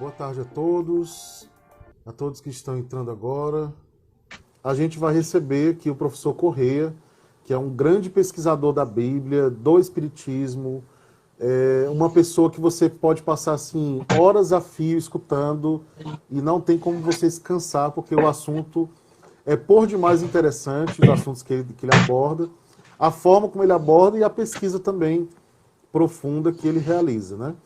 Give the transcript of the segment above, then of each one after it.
Boa tarde a todos que estão entrando agora. A gente vai receber aqui o professor Correia, que é um grande pesquisador da Bíblia, do Espiritismo, uma pessoa que você pode passar assim, horas a fio escutando e não tem como você se cansar, porque o assunto é por demais interessante, os assuntos que ele aborda, a forma como ele aborda e a pesquisa também profunda que ele realiza, né?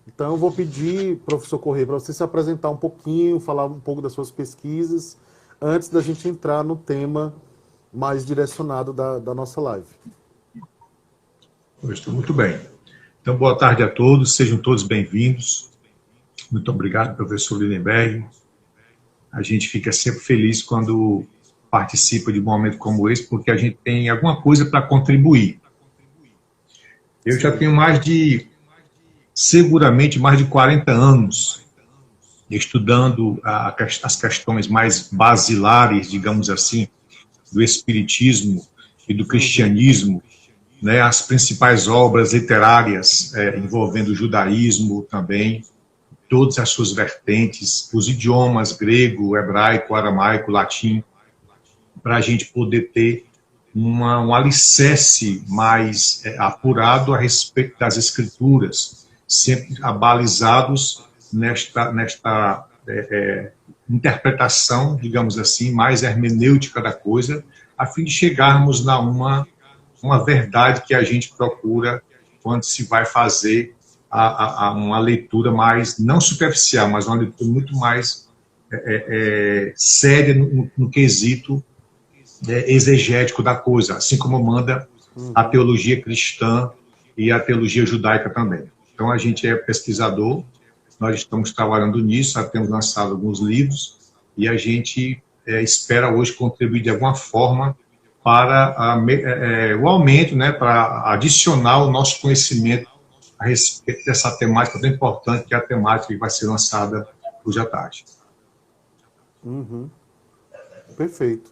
Então eu vou pedir, professor Correia, para você se apresentar um pouquinho, falar um pouco das suas pesquisas, antes da gente entrar no tema mais direcionado da nossa live. Estou muito bem. Então, boa tarde a todos, sejam todos bem-vindos. Muito obrigado, professor Lindenberg. A gente fica sempre feliz quando participa de um momento como esse, porque a gente tem alguma coisa para contribuir. Eu já tenho seguramente mais de 40 anos estudando as questões mais basilares, digamos assim, do Espiritismo e do Cristianismo, né, as principais obras literárias envolvendo o judaísmo também, todas as suas vertentes, os idiomas grego, hebraico, aramaico, latim, para a gente poder ter um alicerce mais apurado a respeito das escrituras, sempre abalizados nesta interpretação, digamos assim, mais hermenêutica da coisa, a fim de chegarmos na uma verdade que a gente procura quando se vai fazer uma leitura mais, não superficial, mas uma leitura muito mais séria no quesito exegético da coisa, assim como manda a teologia cristã e a teologia judaica também. Então, a gente é pesquisador, nós estamos trabalhando nisso, já temos lançado alguns livros, e a gente espera hoje contribuir de alguma forma para o aumento, né, para adicionar o nosso conhecimento a respeito dessa temática tão importante, que é a temática que vai ser lançada hoje à tarde. Perfeito.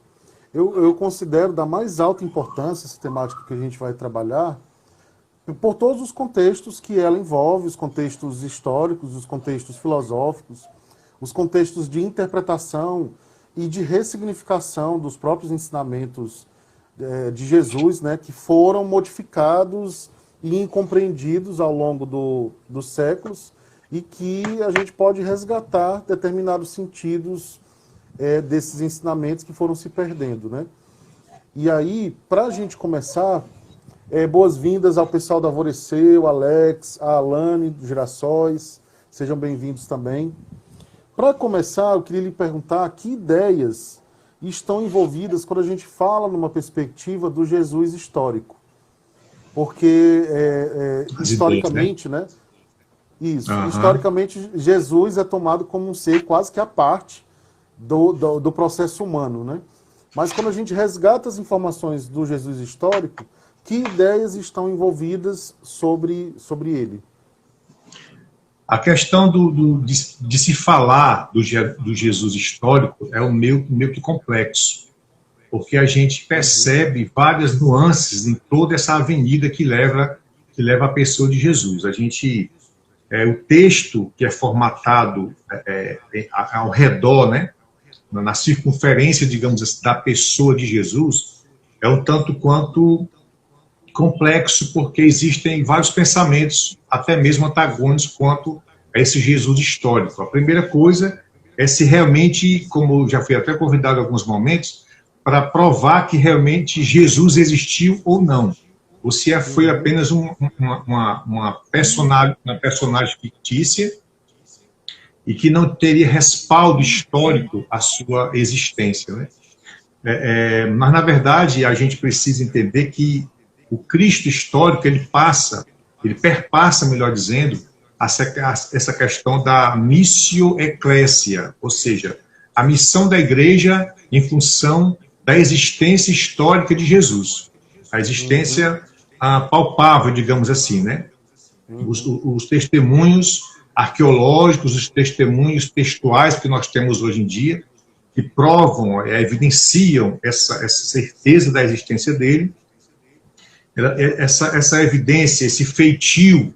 Eu considero da mais alta importância essa temática que a gente vai trabalhar, por todos os contextos que ela envolve, os contextos históricos, os contextos filosóficos, os contextos de interpretação e de ressignificação dos próprios ensinamentos de Jesus, né, que foram modificados e incompreendidos ao longo dos séculos e que a gente pode resgatar determinados sentidos desses ensinamentos que foram se perdendo, né? E aí, para a gente começar, boas-vindas ao pessoal da Alvorecer, o Alex, a Alane, do Girassóis, sejam bem-vindos também. Para começar, eu queria lhe perguntar que ideias estão envolvidas quando a gente fala numa perspectiva do Jesus histórico. Porque, historicamente, né? Isso, historicamente, Jesus é tomado como um ser quase que à parte do processo humano, né? Mas quando a gente resgata as informações do Jesus histórico, que ideias estão envolvidas sobre ele? A questão de se falar do Jesus histórico é meio que complexo, porque a gente percebe várias nuances em toda essa avenida que leva a pessoa de Jesus. O texto que é formatado ao redor, né, na circunferência, digamos assim, da pessoa de Jesus, é um tanto quanto complexo, porque existem vários pensamentos, até mesmo antagônicos, quanto a esse Jesus histórico. A primeira coisa é se realmente, como já fui até convidado em alguns momentos, para provar que realmente Jesus existiu ou não, ou se foi apenas uma personagem fictícia e que não teria respaldo histórico à sua existência, né? Mas, na verdade, a gente precisa entender que o Cristo histórico, ele perpassa, melhor dizendo, essa questão da missio ecclesia, ou seja, a missão da igreja em função da existência histórica de Jesus, a existência palpável, digamos assim, né? Os testemunhos arqueológicos, os testemunhos textuais que nós temos hoje em dia, que provam, evidenciam essa certeza da existência dele, essa evidência, esse feitio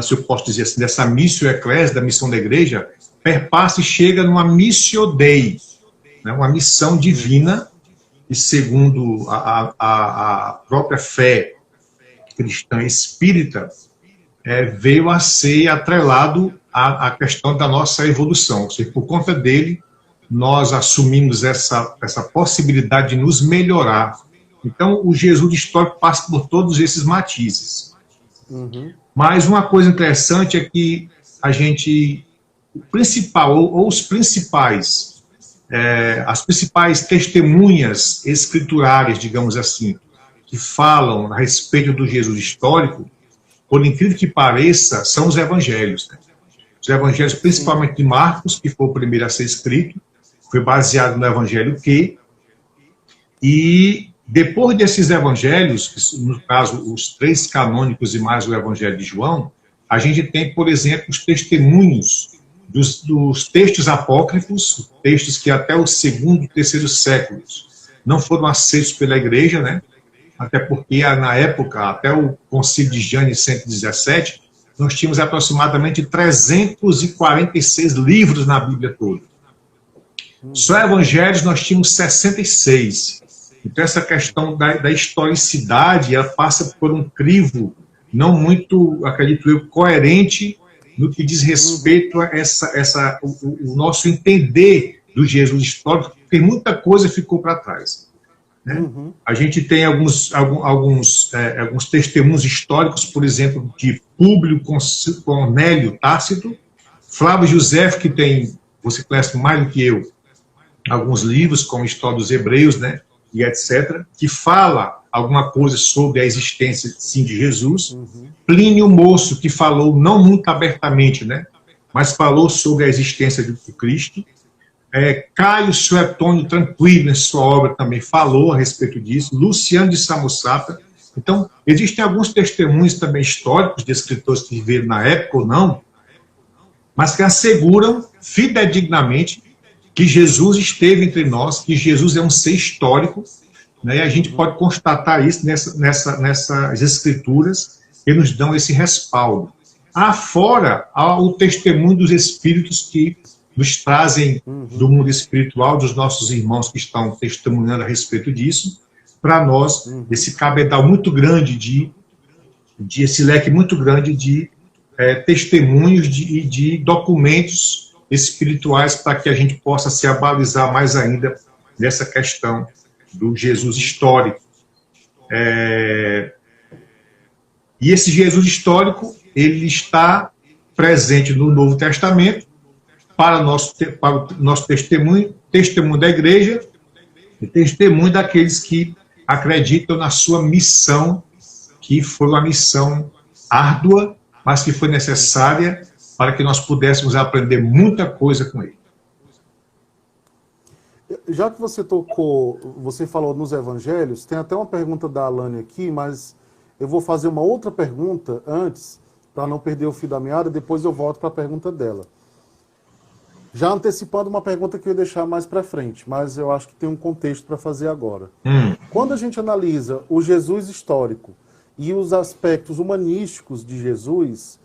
se eu posso dizer assim, dessa missio ecclesia, da missão da igreja, perpassa e chega numa missio Dei, né, uma missão divina, e segundo a própria fé cristã espírita, veio a ser atrelado à questão da nossa evolução. Ou seja, por conta dele, nós assumimos essa possibilidade de nos melhorar. Então, o Jesus histórico passa por todos esses matizes. Mas uma coisa interessante é que o principal, ou os principais, as principais testemunhas escriturárias, digamos assim, que falam a respeito do Jesus histórico, por incrível que pareça, são os evangelhos. Né? Os evangelhos, principalmente de Marcos, que foi o primeiro a ser escrito, foi baseado no evangelho que, e depois desses evangelhos, que, no caso, os 3 canônicos e mais o evangelho de João, a gente tem, por exemplo, os testemunhos dos textos apócrifos, textos que até o 2º, 3º séculos não foram aceitos pela igreja, né? Até porque, na época, até o Concílio de Jane 117, nós tínhamos aproximadamente 346 livros na Bíblia toda. Só evangelhos nós tínhamos 66. Então, essa questão da historicidade, ela passa por um crivo não muito, acredito eu, coerente no que diz respeito a o nosso entender do Jesus histórico, porque muita coisa ficou para trás. Né? A gente tem alguns testemunhos históricos, por exemplo, de Públio Cornélio Tácito, Flávio José, que tem, você conhece mais do que eu, alguns livros, como História dos Hebreus, né, e etc., que fala alguma coisa sobre a existência, sim, de Jesus. Plínio Moço, que falou, não muito abertamente, né, mas falou sobre a existência do Cristo. Caio Suetônio Tranquilo, em sua obra, também falou a respeito disso. Luciano de Samosata. Então, existem alguns testemunhos também históricos de escritores que viveram na época ou não, mas que asseguram fidedignamente que Jesus esteve entre nós, que Jesus é um ser histórico, né, e a gente pode constatar isso nessas escrituras que nos dão esse respaldo. Afora o testemunho dos espíritos que nos trazem do mundo espiritual, dos nossos irmãos que estão testemunhando a respeito disso, para nós, esse cabedal muito grande esse leque muito grande de testemunhos e de documentos espirituais para que a gente possa se abalizar mais ainda nessa questão do Jesus histórico. E esse Jesus histórico, ele está presente no Novo Testamento para o nosso testemunho da igreja e testemunho daqueles que acreditam na sua missão, que foi uma missão árdua, mas que foi necessária para que nós pudéssemos aprender muita coisa com ele. Já que você falou nos evangelhos, tem até uma pergunta da Alane aqui, mas eu vou fazer uma outra pergunta antes, para não perder o fio da meada, depois eu volto para a pergunta dela. Já antecipando uma pergunta que eu ia deixar mais para frente, mas eu acho que tem um contexto para fazer agora. Quando a gente analisa o Jesus histórico e os aspectos humanísticos de Jesus,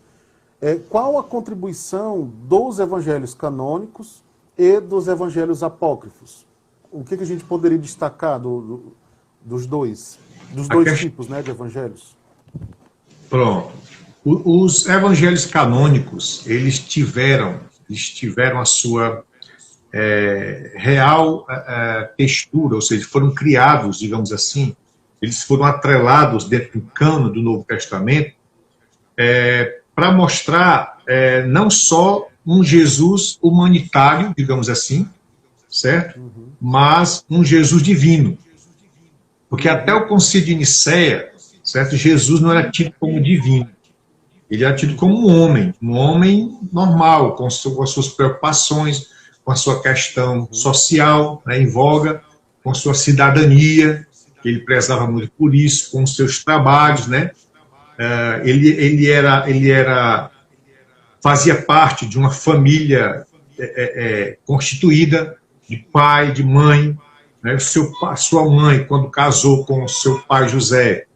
qual a contribuição dos evangelhos canônicos e dos evangelhos apócrifos? O que a gente poderia destacar dos dois tipos, né, de evangelhos? Pronto. Os evangelhos canônicos, eles tiveram a sua real textura, ou seja, foram criados, digamos assim, eles foram atrelados dentro do cano do Novo Testamento para mostrar não só um Jesus humanitário, digamos assim, certo? Mas um Jesus divino. Porque até o Concílio de Nicéia, certo? Jesus não era tido como divino. Ele era tido como um homem normal, com as suas preocupações, com a sua questão social, né, em voga, com a sua cidadania, ele prezava muito por isso, com os seus trabalhos, né? Ele fazia parte de uma família constituída de pai, de mãe, né? A sua mãe, quando casou com o seu pai José,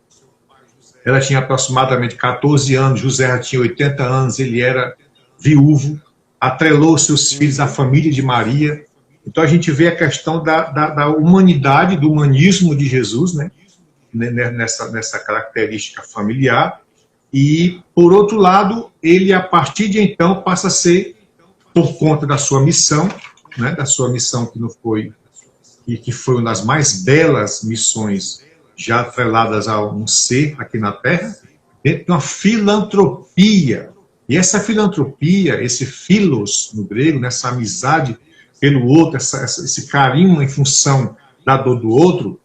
ela tinha aproximadamente 14 anos, José já tinha 80 anos, ele era viúvo, atrelou seus filhos à família de Maria. Então a gente vê a questão da humanidade, do humanismo de Jesus, né? Nessa característica familiar. E, por outro lado, ele, a partir de então, passa a ser, por conta da sua missão, né? Da sua missão que foi uma das mais belas missões já atreladas a um ser aqui na Terra, dentro de uma filantropia. E essa filantropia, esse philos no grego, nessa amizade pelo outro, esse carinho em função da dor do outro,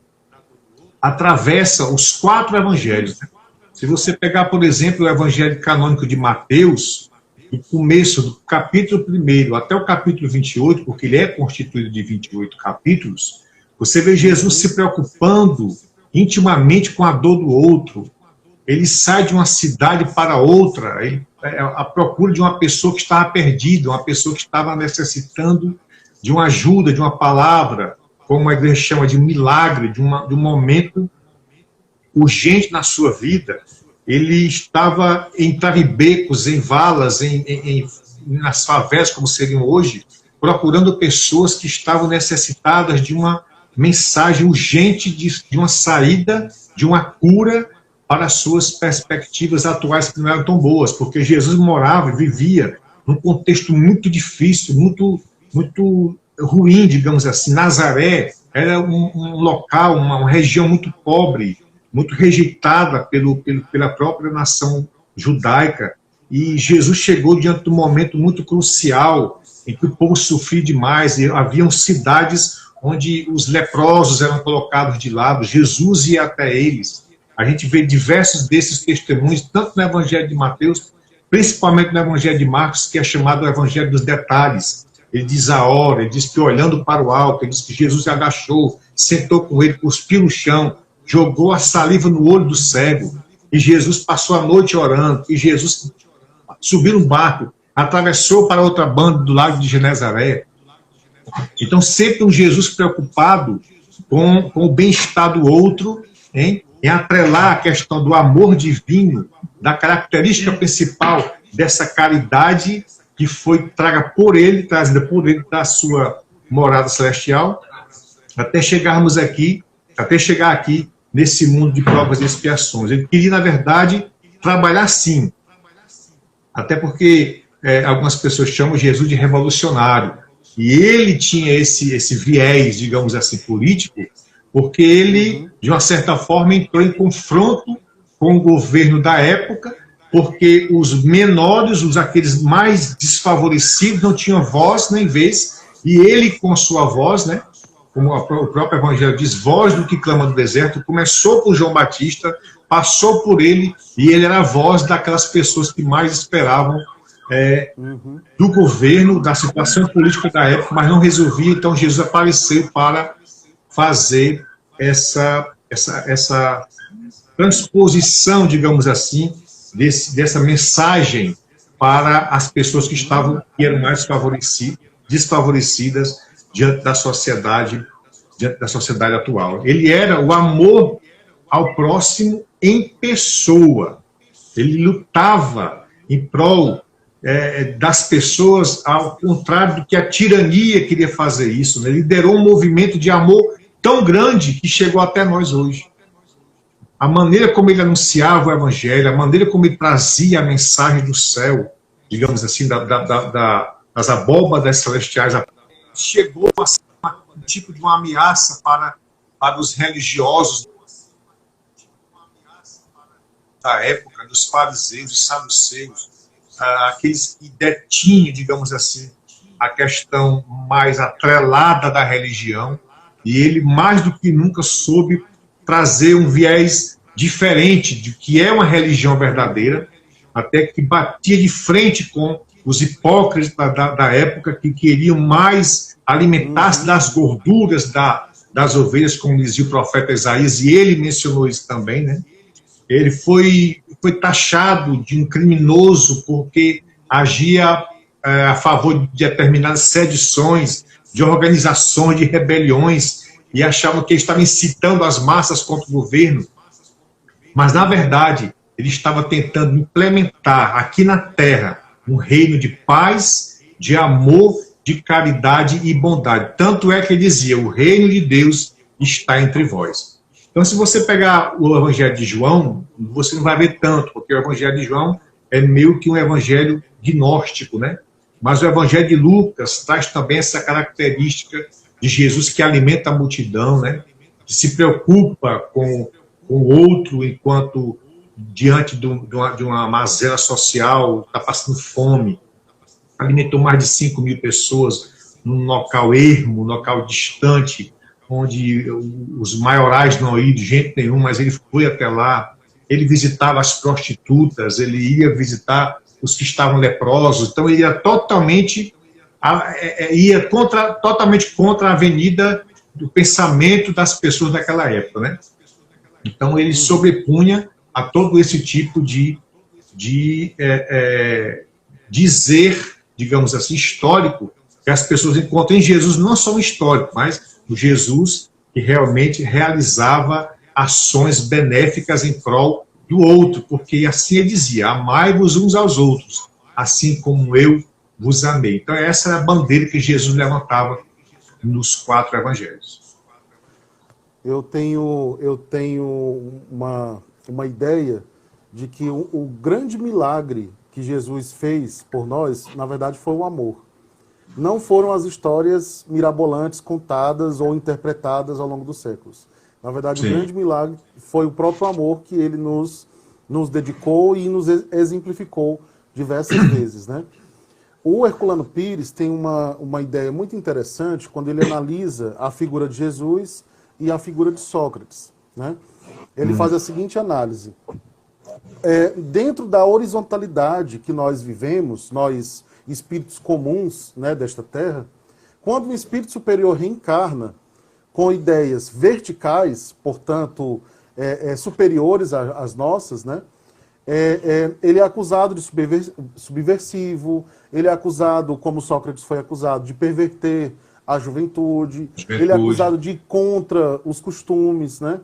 atravessa os 4 evangelhos. Se você pegar, por exemplo, o evangelho canônico de Mateus, do começo do capítulo 1 até o capítulo 28, porque ele é constituído de 28 capítulos, você vê Jesus se preocupando intimamente com a dor do outro. Ele sai de uma cidade para outra, à procura de uma pessoa que estava perdida, uma pessoa que estava necessitando de uma ajuda, de uma palavra, como a igreja chama de milagre, de um momento urgente na sua vida. Ele entrava em becos, em valas, nas favelas, como seriam hoje, procurando pessoas que estavam necessitadas de uma mensagem urgente de uma saída, de uma cura para as suas perspectivas atuais que não eram tão boas, porque Jesus morava e vivia num contexto muito difícil, muito ruim, digamos assim. Nazaré era um local, uma região muito pobre, muito rejeitada pela própria nação judaica, e Jesus chegou diante de um momento muito crucial, em que o povo sofria demais, e haviam cidades onde os leprosos eram colocados de lado. Jesus ia até eles. A gente vê diversos desses testemunhos, tanto no Evangelho de Mateus, principalmente no Evangelho de Marcos, que é chamado o Evangelho dos detalhes. Ele diz a hora, ele diz que olhando para o alto, ele diz que Jesus se agachou, sentou com ele, cuspiu no chão, jogou a saliva no olho do cego, e Jesus passou a noite orando, e Jesus subiu no barco, atravessou para outra banda do lago de Genezaré. Então, sempre um Jesus preocupado com o bem-estar do outro, hein? Em atrelar a questão do amor divino, da característica principal dessa caridade que foi trazida por ele da sua morada celestial, até chegar aqui nesse mundo de provas e expiações. Ele queria, na verdade, trabalhar sim, até porque algumas pessoas chamam Jesus de revolucionário, e ele tinha esse viés, digamos assim, político, porque ele, de uma certa forma, entrou em confronto com o governo da época, porque os menores, aqueles mais desfavorecidos, não tinham voz nem vez, e ele, com a sua voz, né, como o próprio Evangelho diz, voz do que clama do deserto, começou por João Batista, passou por ele, e ele era a voz daquelas pessoas que mais esperavam do governo, da situação política da época, mas não resolvia. Então Jesus apareceu para fazer essa transposição, digamos assim, dessa mensagem para as pessoas que eram mais desfavorecidas diante da sociedade atual. Ele era o amor ao próximo em pessoa. Ele lutava em prol das pessoas, ao contrário do que a tirania queria fazer isso, né? Liderou um movimento de amor tão grande que chegou até nós hoje. A maneira como ele anunciava o Evangelho, a maneira como ele trazia a mensagem do céu, digamos assim, das abóbadas celestiais, chegou a ser um tipo de uma ameaça para os religiosos da época, dos fariseus, dos saduceus, aqueles que detinham, digamos assim, a questão mais atrelada da religião, e ele, mais do que nunca, soube trazer um viés diferente de que é uma religião verdadeira, até que batia de frente com os hipócritas da época, que queriam mais alimentar-se das gorduras das ovelhas, como dizia o profeta Isaías, e ele mencionou isso também, né? Ele foi taxado de um criminoso porque agia a favor de determinadas sedições, de organizações, de rebeliões, e achavam que ele estava incitando as massas contra o governo. Mas, na verdade, ele estava tentando implementar aqui na terra um reino de paz, de amor, de caridade e bondade. Tanto é que ele dizia, o reino de Deus está entre vós. Então, se você pegar o Evangelho de João, você não vai ver tanto, porque o Evangelho de João é meio que um evangelho gnóstico, né? Mas o Evangelho de Lucas traz também essa característica de Jesus que alimenta a multidão, né? Que se preocupa com o outro enquanto diante de uma mazela social, está passando fome. Alimentou mais de 5.000 pessoas num local ermo, num local distante, onde os maiorais não iam de jeito nenhum, mas ele foi até lá. Ele visitava as prostitutas, ele ia visitar os que estavam leprosos. Então, ele ia totalmente contra a avenida do pensamento das pessoas daquela época, né? Então, ele sobrepunha a todo esse tipo de dizer, digamos assim, histórico, que as pessoas encontram em Jesus, não só um histórico, mas o Jesus que realmente realizava ações benéficas em prol do outro, porque assim ele dizia, amai-vos uns aos outros, assim como eu vos amei. Então, essa é a bandeira que Jesus levantava nos 4 evangelhos. Eu tenho uma ideia de que o grande milagre que Jesus fez por nós, na verdade, foi o amor. Não foram as histórias mirabolantes contadas ou interpretadas ao longo dos séculos. Na verdade, o grande milagre foi o próprio amor que ele nos dedicou e nos exemplificou diversas vezes, né? O Herculano Pires tem uma ideia muito interessante quando ele analisa a figura de Jesus e a figura de Sócrates, né? Ele faz a seguinte análise. Dentro da horizontalidade que nós vivemos, nós espíritos comuns, né, desta terra, quando um espírito superior reencarna com ideias verticais, portanto, superiores às nossas, né, ele é acusado de subversivo, ele é acusado, como Sócrates foi acusado, de perverter a juventude, ele é acusado de ir contra os costumes, né?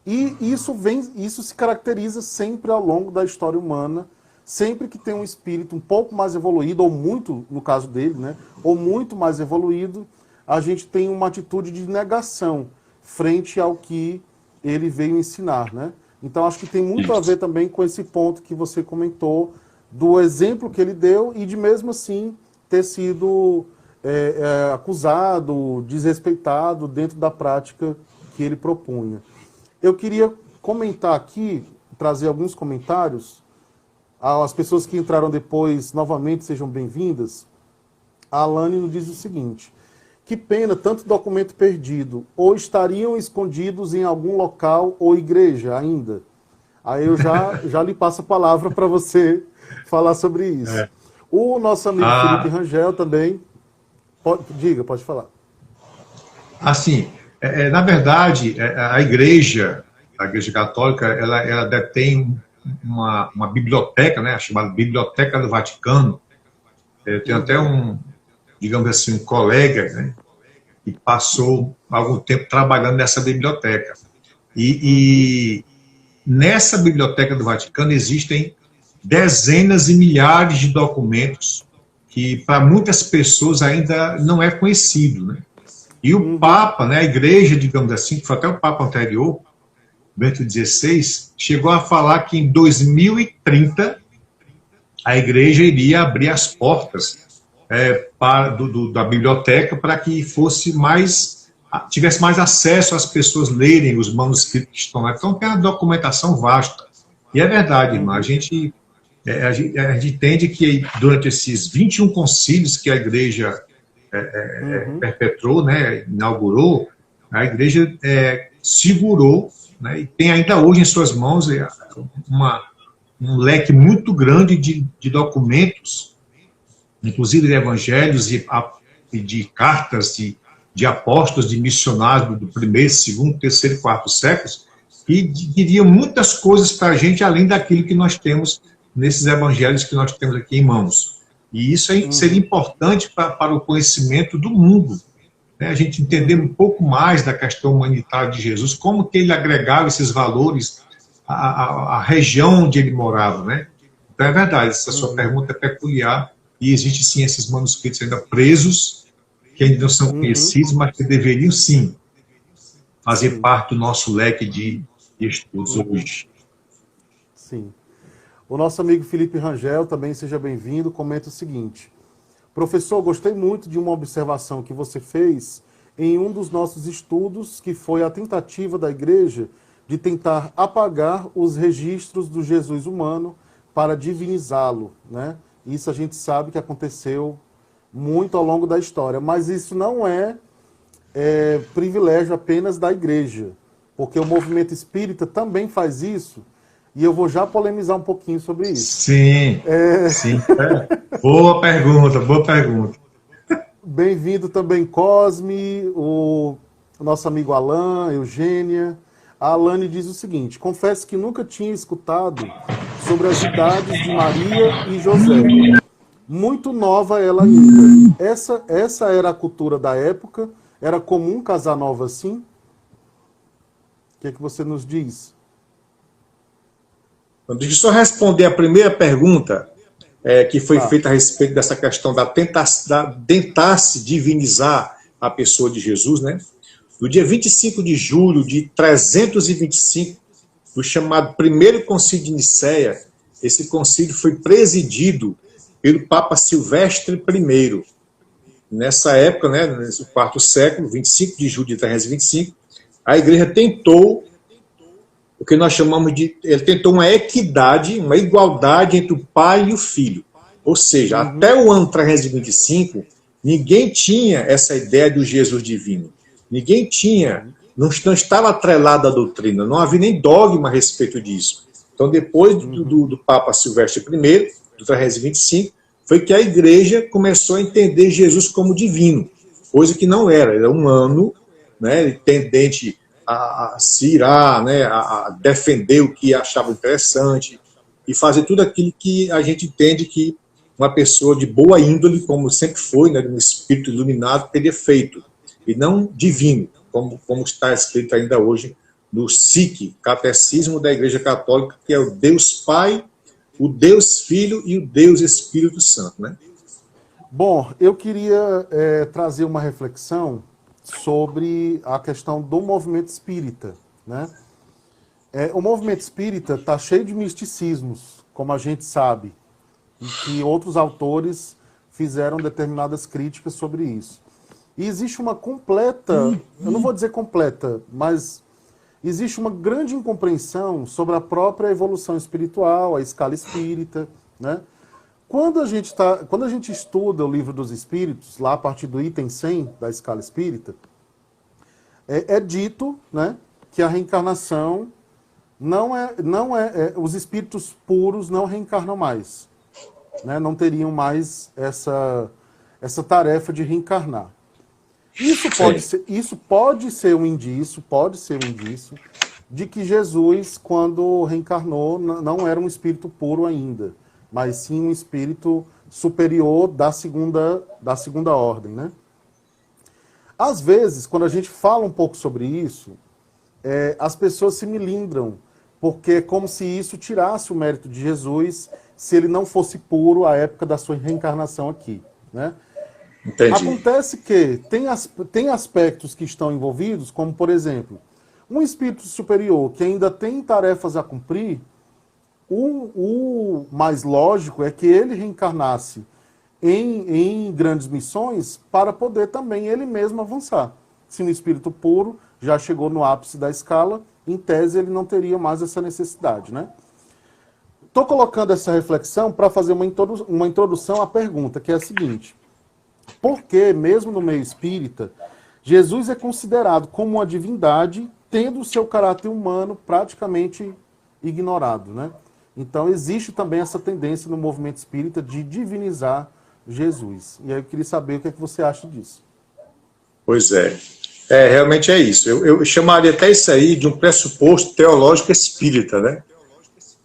E isso se caracteriza sempre ao longo da história humana, sempre que tem um espírito um pouco mais evoluído, ou muito, no caso dele, né, ou muito mais evoluído, a gente tem uma atitude de negação frente ao que ele veio ensinar, né? Então, acho que tem muito a ver também com esse ponto que você comentou, do exemplo que ele deu e de mesmo assim ter sido acusado, desrespeitado dentro da prática que ele propunha. Eu queria comentar aqui, trazer alguns comentários. As pessoas que entraram depois, novamente, sejam bem-vindas. A Alane nos diz o seguinte: que pena, tanto documento perdido, ou estariam escondidos em algum local ou igreja ainda? Aí eu já lhe passo a palavra para você falar sobre isso. O nosso amigo Felipe Rangel também, pode falar. Assim, na verdade, a Igreja Católica, ela detém uma biblioteca, né, chamada Biblioteca do Vaticano. Tem até digamos assim, um colega, né, que passou algum tempo trabalhando nessa biblioteca. E nessa Biblioteca do Vaticano existem dezenas e milhares de documentos que para muitas pessoas ainda não é conhecido, né? E o Papa, né, a Igreja, digamos assim, que foi até o Papa anterior, Bento XVI, chegou a falar que em 2030 a Igreja iria abrir as portas da biblioteca para que tivesse mais acesso às pessoas lerem os manuscritos que estão lá. Então tem uma documentação vasta. E é verdade, irmão, a gente entende que durante esses 21 concílios que a Igreja perpetrou, né, inaugurou, a Igreja segurou, né, e tem ainda hoje em suas mãos um leque muito grande de documentos, inclusive de evangelhos e de cartas de apóstolos, de missionários do 1º, 2º, 3º e 4º séculos, que diriam muitas coisas para a gente, além daquilo que nós temos nesses evangelhos que nós temos aqui em mãos. E isso seria importante para o conhecimento do mundo, né? A gente entender um pouco mais da questão humanitária de Jesus, como que ele agregava esses valores a região onde ele morava, né? Então é verdade, essa sua pergunta é peculiar, e existe sim esses manuscritos ainda presos, que ainda não são conhecidos, mas que deveriam sim fazer Sim. parte do nosso leque de estudos hoje. Sim. O nosso amigo Felipe Rangel, também seja bem-vindo, comenta o seguinte: professor, gostei muito de uma observação que você fez em um dos nossos estudos, que foi a tentativa da igreja de tentar apagar os registros do Jesus humano para divinizá-lo, né? Isso a gente sabe que aconteceu muito ao longo da história, mas isso não é privilégio apenas da igreja, porque o movimento espírita também faz isso, e eu vou já polemizar um pouquinho sobre isso. Sim, sim. Boa pergunta, boa pergunta. Bem-vindo também, Cosme, o nosso amigo Alain, Eugênia. A Alane diz o seguinte: confesso que nunca tinha escutado sobre as idades de Maria e José. Muito nova ela ainda. Essa era a cultura da época? Era comum casar nova assim? O que é que você nos diz? Então, deixa eu só responder a primeira pergunta que foi Tá. feita a respeito dessa questão da tentar-se divinizar a pessoa de Jesus, né? No dia 25 de julho de 325, do chamado Primeiro Concílio de Nicéia, esse concílio foi presidido pelo Papa Silvestre I. Nessa época, né, no quarto século, 25 de julho de 325, a igreja tentou o que nós chamamos de... Ele tentou uma equidade, uma igualdade entre o pai e o filho. Ou seja, até o ano 325, ninguém tinha essa ideia do Jesus divino. Ninguém tinha, não estava atrelado à doutrina, não havia nem dogma a respeito disso. Então, depois do Papa Silvestre I, do 325, foi que a igreja começou a entender Jesus como divino, coisa que não era. Ele era humano, né, tendente a se irar, né, a defender o que achava interessante e fazer tudo aquilo que a gente entende que uma pessoa de boa índole, como sempre foi, né, um espírito iluminado, teria feito, e não divino, como está escrito ainda hoje no SIC, Catecismo da Igreja Católica, que é o Deus Pai, o Deus Filho e o Deus Espírito Santo, né? Bom, eu queria trazer uma reflexão sobre a questão do movimento espírita, né? O movimento espírita está cheio de misticismos, como a gente sabe, e que outros autores fizeram determinadas críticas sobre isso. E existe uma completa, eu não vou dizer completa, mas existe uma grande incompreensão sobre a própria evolução espiritual, a escala espírita, né? Quando a gente estuda o Livro dos Espíritos, lá a partir do item 100 da escala espírita, é dito, né, que a reencarnação os espíritos puros não reencarnam mais, né, não teriam mais essa tarefa de reencarnar. Isso pode ser um indício de que Jesus, quando reencarnou, não era um espírito puro ainda, mas sim um espírito superior da segunda ordem, né? Às vezes, quando a gente fala um pouco sobre isso, as pessoas se melindram, porque é como se isso tirasse o mérito de Jesus, se ele não fosse puro à época da sua reencarnação aqui, né? Entendi. Acontece que tem aspectos que estão envolvidos, como, por exemplo, um espírito superior que ainda tem tarefas a cumprir. O mais lógico é que ele reencarnasse em grandes missões para poder também ele mesmo avançar. Se no espírito puro já chegou no ápice da escala, em tese ele não teria mais essa necessidade, né? Estou colocando essa reflexão para fazer uma introdução à pergunta, que é a seguinte: por que, mesmo no meio espírita, Jesus é considerado como uma divindade, tendo o seu caráter humano praticamente ignorado, né? Então, existe também essa tendência no movimento espírita de divinizar Jesus. E aí eu queria saber o que é que você acha disso. Pois é. Realmente é isso. Eu chamaria até isso aí de um pressuposto teológico espírita, né?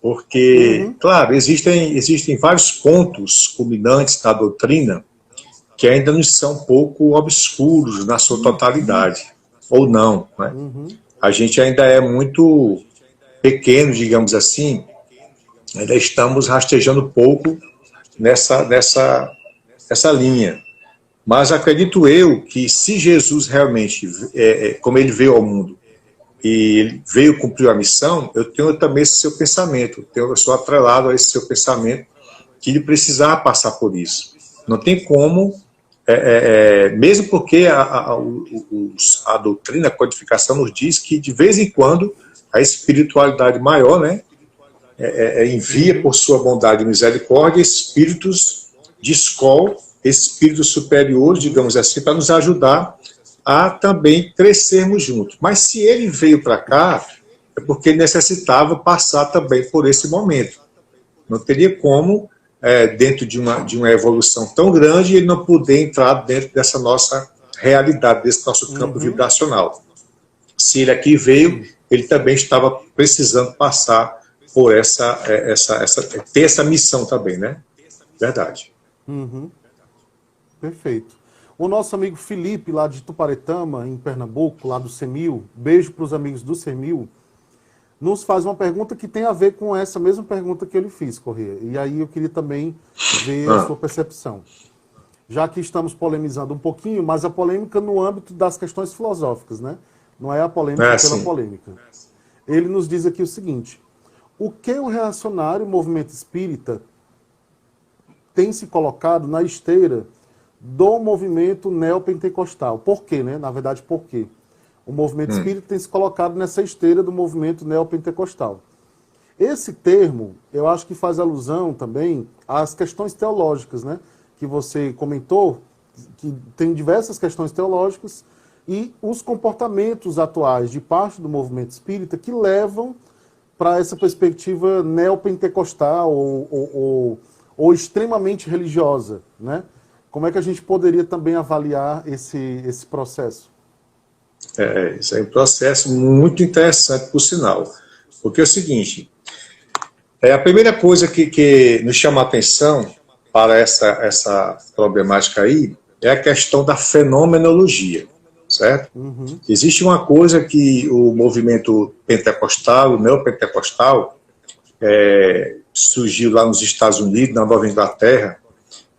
Porque, claro, existem vários pontos culminantes da doutrina que ainda nos são um pouco obscuros na sua totalidade, ou não, né? A gente ainda é muito pequenos, digamos assim, ainda estamos rastejando pouco nessa linha. Mas acredito eu que se Jesus realmente, como ele veio ao mundo, e ele veio cumprir a missão, eu tenho também esse seu pensamento, eu sou atrelado a esse seu pensamento, que ele precisava passar por isso. Não tem como, mesmo porque a doutrina, a codificação nos diz que de vez em quando a espiritualidade maior, né, envia por sua bondade e misericórdia espíritos de escola, espíritos superiores, digamos assim, para nos ajudar a também crescermos juntos. Mas se ele veio para cá, é porque ele necessitava passar também por esse momento. Não teria como, dentro de uma evolução tão grande, ele não poder entrar dentro dessa nossa realidade, desse nosso campo vibracional. Se ele aqui veio, ele também estava precisando passar por ter essa missão também, né? Verdade. Perfeito. O nosso amigo Felipe, lá de Tuparetama, em Pernambuco, lá do CEMIL, beijo para os amigos do CEMIL, nos faz uma pergunta que tem a ver com essa mesma pergunta que ele fez, Corrêa. E aí eu queria também ver a sua percepção. Já que estamos polemizando um pouquinho, mas a polêmica no âmbito das questões filosóficas, né? Não é a polêmica pela sim. polêmica. Ele nos diz aqui o seguinte: o que o reacionário movimento espírita tem se colocado na esteira do movimento neopentecostal? Por quê, né? Na verdade, por quê? O movimento espírita tem se colocado nessa esteira do movimento neopentecostal. Esse termo, eu acho que faz alusão também às questões teológicas, né? Que você comentou, que tem diversas questões teológicas, e os comportamentos atuais de parte do movimento espírita que levam para essa perspectiva neopentecostal ou extremamente religiosa, né? Como é que a gente poderia também avaliar esse processo? Isso é um processo muito interessante, por sinal. Porque é o seguinte, a primeira coisa que nos chama a atenção para essa problemática aí é a questão da fenomenologia, certo? Existe uma coisa que o movimento pentecostal, o neopentecostal, surgiu lá nos Estados Unidos, na Nova Inglaterra.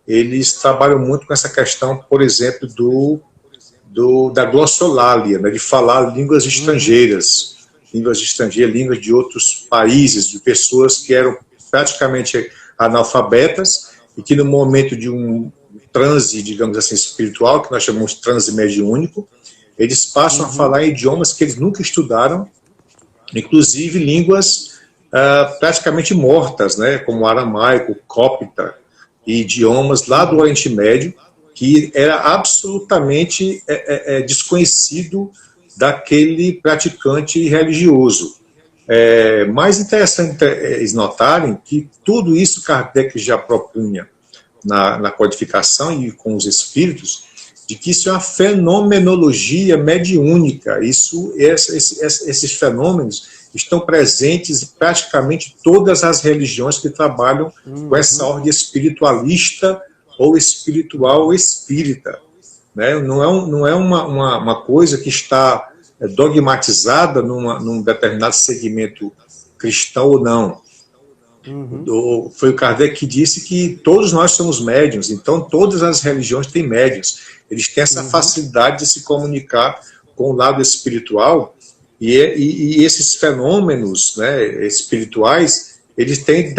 Eles trabalham muito com essa questão, por exemplo, da glossolalia, né, de falar línguas estrangeiras, línguas de outros países, de pessoas que eram praticamente analfabetas e que no momento de um transe, digamos assim, espiritual, que nós chamamos de transe mediúnico, eles passam a falar idiomas que eles nunca estudaram, inclusive línguas praticamente mortas, né, como aramaico, cópita, e idiomas lá do Oriente Médio, que era absolutamente desconhecido daquele praticante religioso. Mais interessante eles notarem que tudo isso Kardec já propunha na codificação e com os espíritos, de que isso é uma fenomenologia mediúnica. Esses fenômenos estão presentes em praticamente todas as religiões que trabalham com essa ordem espiritualista ou espiritual ou espírita. Né? Não é uma coisa que está dogmatizada num determinado segmento cristão ou não. Foi o Kardec que disse que todos nós somos médiuns, então todas as religiões têm médiuns. Eles têm essa facilidade de se comunicar com o lado espiritual, e esses fenômenos, né, espirituais, eles têm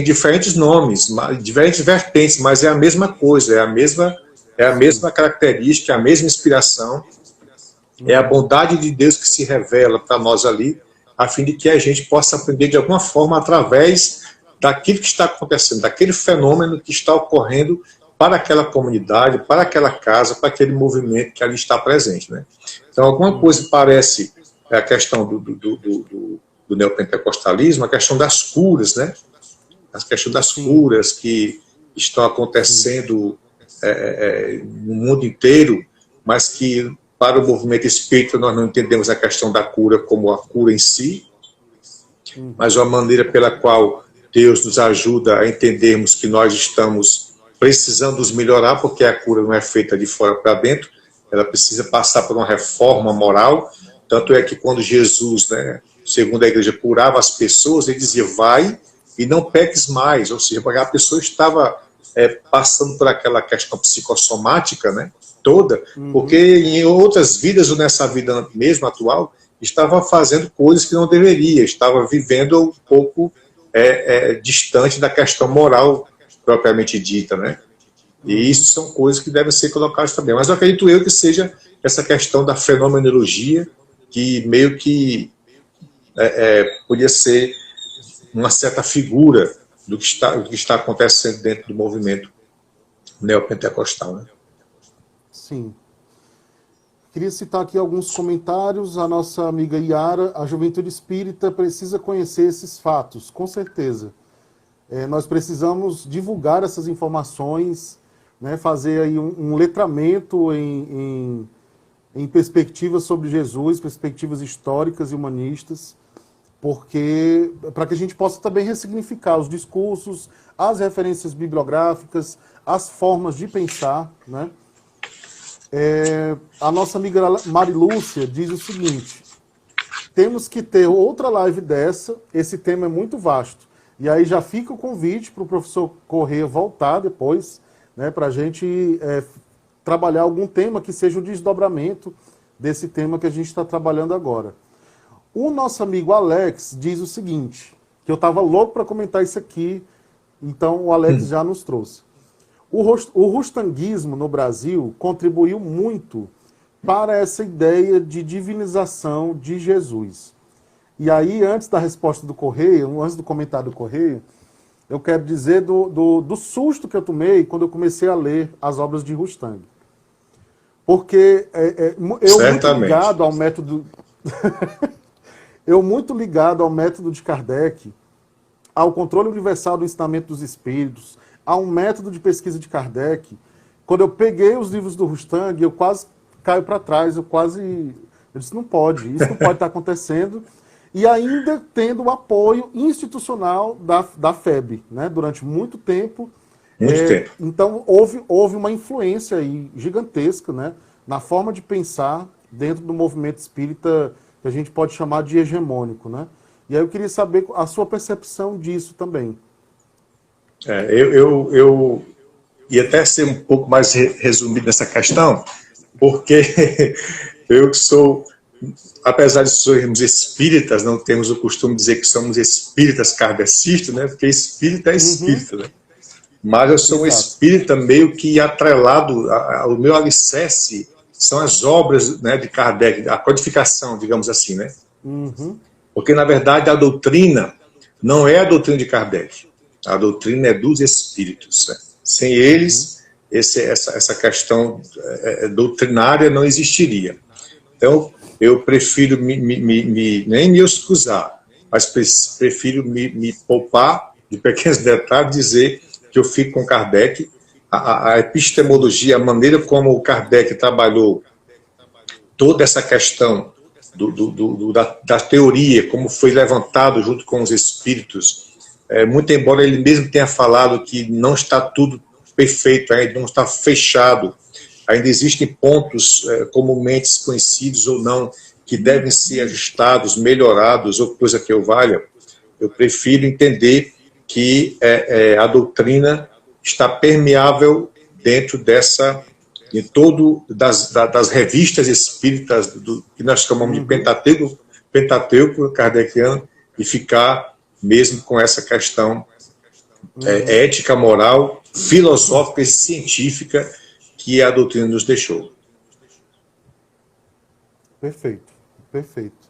diferentes nomes, diferentes vertentes, mas é a mesma coisa, é a mesma característica, é a mesma inspiração, é a bondade de Deus que se revela para nós ali, a fim de que a gente possa aprender de alguma forma através daquilo que está acontecendo, daquele fenômeno que está ocorrendo para aquela comunidade, para aquela casa, para aquele movimento que ali está presente. Né? Então, alguma coisa parece a questão do neopentecostalismo, a questão das curas, né? A questão das curas que estão acontecendo no mundo inteiro, mas que para o movimento espírita nós não entendemos a questão da cura como a cura em si, mas uma maneira pela qual Deus nos ajuda a entendermos que nós estamos precisando nos melhorar, porque a cura não é feita de fora para dentro, ela precisa passar por uma reforma moral. Tanto é que quando Jesus, né, segundo a igreja, curava as pessoas, ele dizia, vai e não peques mais. Ou seja, porque a pessoa estava passando por aquela questão psicossomática, né, toda, porque em outras vidas, ou nessa vida mesmo atual, estava fazendo coisas que não deveria, estava vivendo um pouco distante da questão moral propriamente dita, né? E isso são coisas que devem ser colocadas também. Mas eu acredito que seja essa questão da fenomenologia, que meio que podia ser uma certa figura do que está acontecendo dentro do movimento neopentecostal, né? Sim. Queria citar aqui alguns comentários. A nossa amiga Yara, a juventude espírita precisa conhecer esses fatos, com certeza. Nós precisamos divulgar essas informações, né, fazer aí um letramento em perspectivas sobre Jesus, perspectivas históricas e humanistas, porque para que a gente possa também ressignificar os discursos, as referências bibliográficas, as formas de pensar, né? A nossa amiga Marilúcia diz o seguinte: temos que ter outra live dessa, esse tema é muito vasto. E aí já fica o convite para o professor Corrêa voltar depois, né, para a gente trabalhar algum tema que seja o desdobramento desse tema que a gente está trabalhando agora. O nosso amigo Alex diz o seguinte, que eu estava louco para comentar isso aqui, então o Alex já nos trouxe. O rustanguismo no Brasil contribuiu muito para essa ideia de divinização de Jesus. E aí, antes da resposta do Correia, antes do comentário do Correia, eu quero dizer do susto que eu tomei quando eu comecei a ler as obras de Rustang. Porque eu muito ligado ao método... eu muito ligado ao método de Kardec, ao controle universal do ensinamento dos espíritos, a um método de pesquisa de Kardec. Quando eu peguei os livros do Rustang, eu quase caio para trás, eu disse, não pode, isso não pode estar acontecendo. E ainda tendo o apoio institucional da FEB, né, durante muito tempo. Muito tempo. Então, houve uma influência aí gigantesca, né, na forma de pensar dentro do movimento espírita que a gente pode chamar de hegemônico, né? E aí eu queria saber a sua percepção disso também. Eu ia até ser um pouco mais resumido nessa questão, porque eu sou, apesar de sermos espíritas, não temos o costume de dizer que somos espíritas kardecistas, né? Porque espírita é espírita, né? Mas eu sou um espírita meio que atrelado, o meu alicerce são as obras, né, de Kardec, a codificação, digamos assim, né? Porque, na verdade, a doutrina não é a doutrina de Kardec. A doutrina é dos espíritos, né? Sem eles, essa questão doutrinária não existiria. Então, eu prefiro nem me excusar, mas prefiro me poupar de pequenos detalhes, dizer que eu fico com Kardec. A epistemologia, a maneira como o Kardec trabalhou toda essa questão da teoria, como foi levantado junto com os espíritos, muito embora ele mesmo tenha falado que não está tudo perfeito, ainda não está fechado, ainda existem pontos comumente conhecidos ou não, que devem ser ajustados, melhorados, ou coisa que eu valha, eu prefiro entender que a doutrina está permeável dentro de todo das revistas espíritas que nós chamamos de Pentateuco kardeciano, e ficar mesmo com essa questão ética, moral, filosófica e científica que a doutrina nos deixou. Perfeito, perfeito.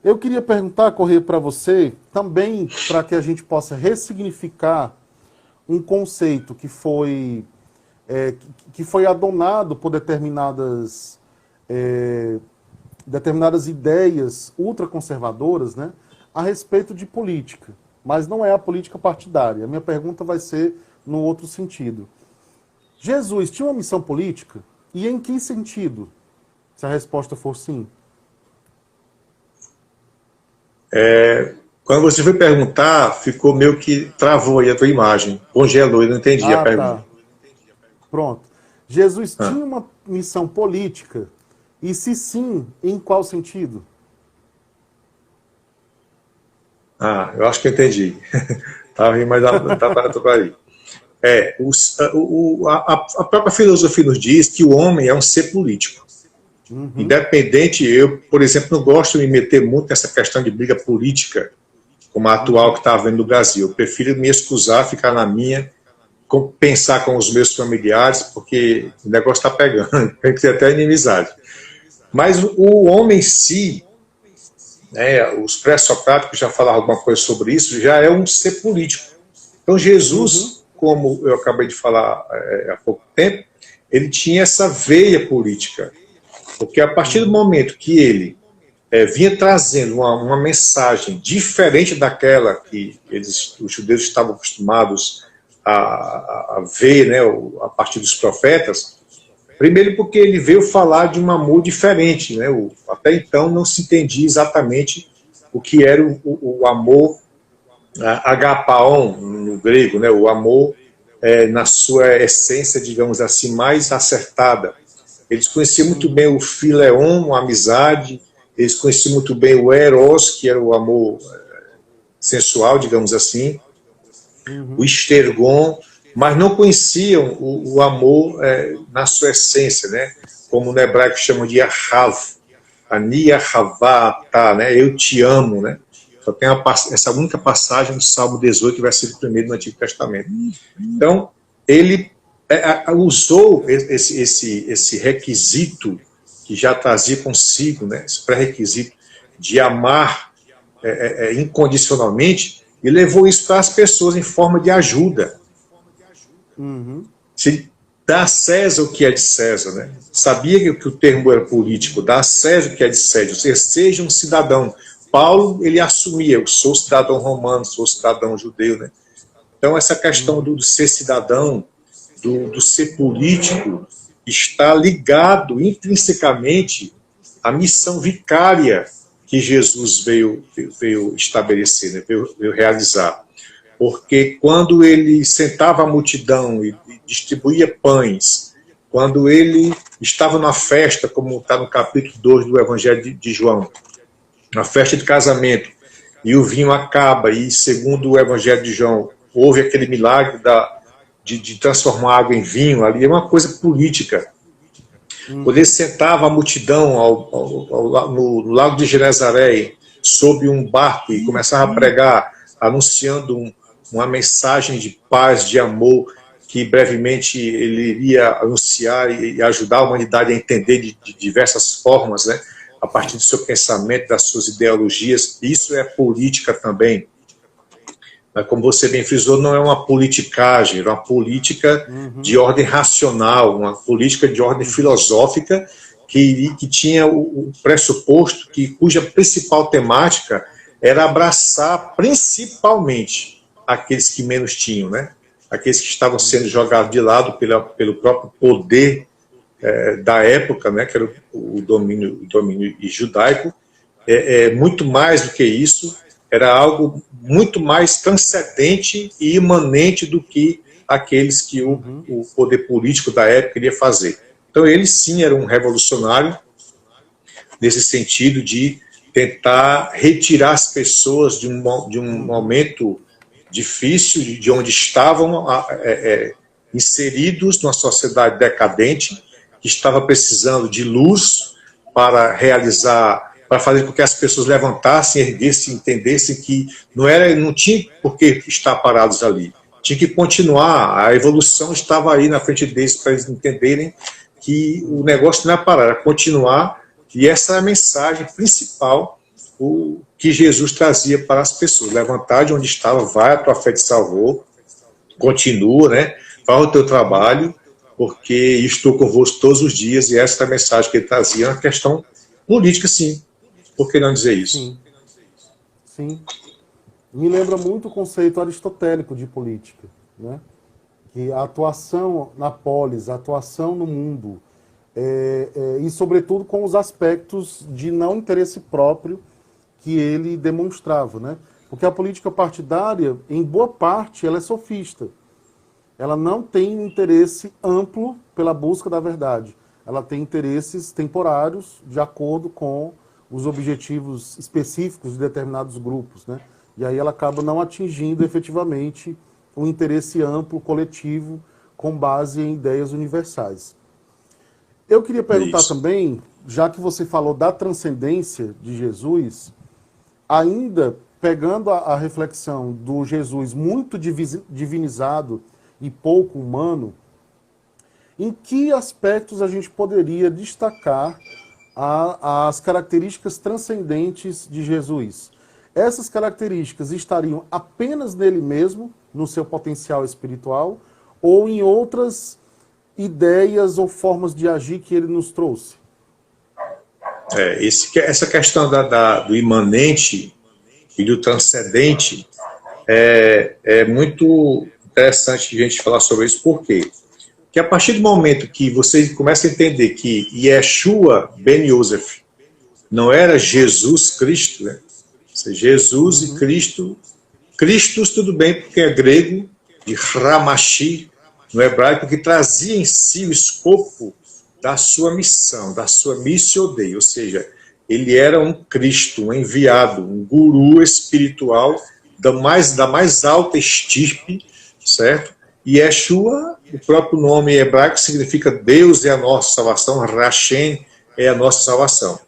Eu queria perguntar, Corrêa, para você, também para que a gente possa ressignificar um conceito que foi adonado por determinadas ideias ultraconservadoras, né, a respeito de política, mas não é a política partidária. A minha pergunta vai ser no outro sentido. Jesus tinha uma missão política? E em que sentido? Se a resposta for sim. Quando você foi perguntar, ficou meio que travou aí a tua imagem, congelou, eu não entendi a pergunta. Tá. Pronto. Jesus tinha uma missão política? E se sim, em qual sentido? Ah, eu acho que eu entendi. Estava rindo, mas dá para aí. A própria filosofia nos diz que o homem é um ser político. Uhum. Independente, eu, por exemplo, não gosto de me meter muito nessa questão de briga política, como a atual que está havendo no Brasil. Eu prefiro me excusar, ficar na minha, pensar com os meus familiares, porque o negócio está pegando, tem que ter até inimizade. Mas o homem em si, né, os pré-socráticos já falaram alguma coisa sobre isso, já é um ser político. Então Jesus, como eu acabei de falar há pouco tempo, ele tinha essa veia política, porque a partir do momento que ele vinha trazendo uma mensagem diferente daquela que os judeus estavam acostumados a ver, né, a partir dos profetas. Primeiro porque ele veio falar de um amor diferente, né? Até então não se entendia exatamente o que era o amor agapaon no grego, né? O amor na sua essência, digamos assim, mais acertada. Eles conheciam muito bem o fileon, a amizade, eles conheciam muito bem o eros, que era o amor sensual, digamos assim, o estergon, mas não conheciam o amor na sua essência, né? Como no hebraico chamam de ahav, ani ahavata, né? Eu te amo, né? Só tem essa única passagem no Salmo 18, versículo 1 do Antigo Testamento. Então, ele usou esse requisito que já trazia consigo, né? Esse pré-requisito de amar incondicionalmente, e levou isso para as pessoas em forma de ajuda. Se dá a César o que é de César, né? Sabia que o termo era político, dá a César o que é de César, ou seja, seja um cidadão. Paulo, ele assumia, eu sou cidadão romano, sou cidadão judeu, né? Então, essa questão do ser cidadão, do ser político, está ligado intrinsecamente à missão vicária que Jesus veio estabelecer, né? veio realizar. Porque quando ele sentava a multidão e distribuía pães, quando ele estava na festa, como está no capítulo 2 do Evangelho de João, na festa de casamento, e o vinho acaba, e segundo o Evangelho de João, houve aquele milagre de transformar água em vinho, ali é uma coisa política. Quando ele sentava a multidão no Lago de Genezaré, sob um barco, e começava a pregar, anunciando uma mensagem de paz, de amor, que brevemente ele iria anunciar e ajudar a humanidade a entender de diversas formas, né? A partir do seu pensamento, das suas ideologias. Isso é política também. Mas, como você bem frisou, não é uma politicagem, é uma política de ordem racional, uma política de ordem filosófica que tinha o pressuposto cuja principal temática era abraçar principalmente aqueles que menos tinham, né? Aqueles que estavam sendo jogados de lado pelo próprio poder da época, né? Que era o domínio judaico. Muito mais do que isso, era algo muito mais transcendente e imanente do que aqueles que o poder político da época queria fazer. Então ele sim era um revolucionário nesse sentido de tentar retirar as pessoas de um momento difícil, de onde estavam inseridos numa sociedade decadente, que estava precisando de luz para realizar, para fazer com que as pessoas levantassem, erguessem, entendessem que não tinha por que estar parados ali. Tinha que continuar, a evolução estava aí na frente deles para eles entenderem que o negócio não é parar, era continuar, e essa é a mensagem principal que Jesus trazia para as pessoas. Levantar de onde estava, vai, a tua fé te salvou, continua, né? Faz o teu trabalho, porque estou convosco todos os dias, e essa é a mensagem que ele trazia, é uma questão política, sim. Por que não dizer isso? Sim. Sim. Me lembra muito o conceito aristotélico de política, né? Que a atuação na polis, a atuação no mundo, e sobretudo com os aspectos de não interesse próprio que ele demonstrava, né? Porque a política partidária, em boa parte, ela é sofista. Ela não tem interesse amplo pela busca da verdade. Ela tem interesses temporários de acordo com os objetivos específicos de determinados grupos, né? E aí ela acaba não atingindo efetivamente um interesse amplo, coletivo, com base em ideias universais. Eu queria perguntar também, já que você falou da transcendência de Jesus, ainda pegando a reflexão do Jesus muito divinizado e pouco humano, em que aspectos a gente poderia destacar as características transcendentes de Jesus? Essas características estariam apenas nele mesmo, no seu potencial espiritual, ou em outras ideias ou formas de agir que ele nos trouxe? Essa questão do imanente e do transcendente é muito interessante a gente falar sobre isso. Por quê? Porque a partir do momento que você começa a entender que Yeshua Ben Yosef não era Jesus Cristo, né? Jesus e Cristo, Christus tudo bem porque é grego, de Ramashi, no hebraico, que trazia em si o escopo da sua missão, da sua missio Dei, ou seja, ele era um Cristo, um enviado, um guru espiritual da mais alta estirpe, certo? E Yeshua, o próprio nome hebraico, significa Deus é a nossa salvação, Hashem é a nossa salvação.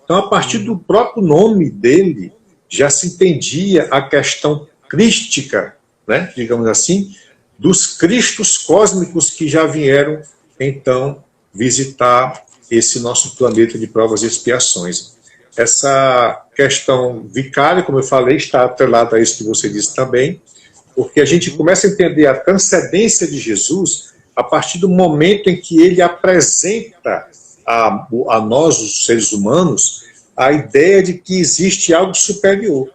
Então, a partir do próprio nome dele, já se entendia a questão crística, né, digamos assim, dos cristos cósmicos que já vieram, então, visitar esse nosso planeta de provas e expiações. Essa questão vicária, como eu falei, está atrelada a isso que você disse também, porque a gente começa a entender a transcendência de Jesus a partir do momento em que ele apresenta a nós, os seres humanos, a ideia de que existe algo superior,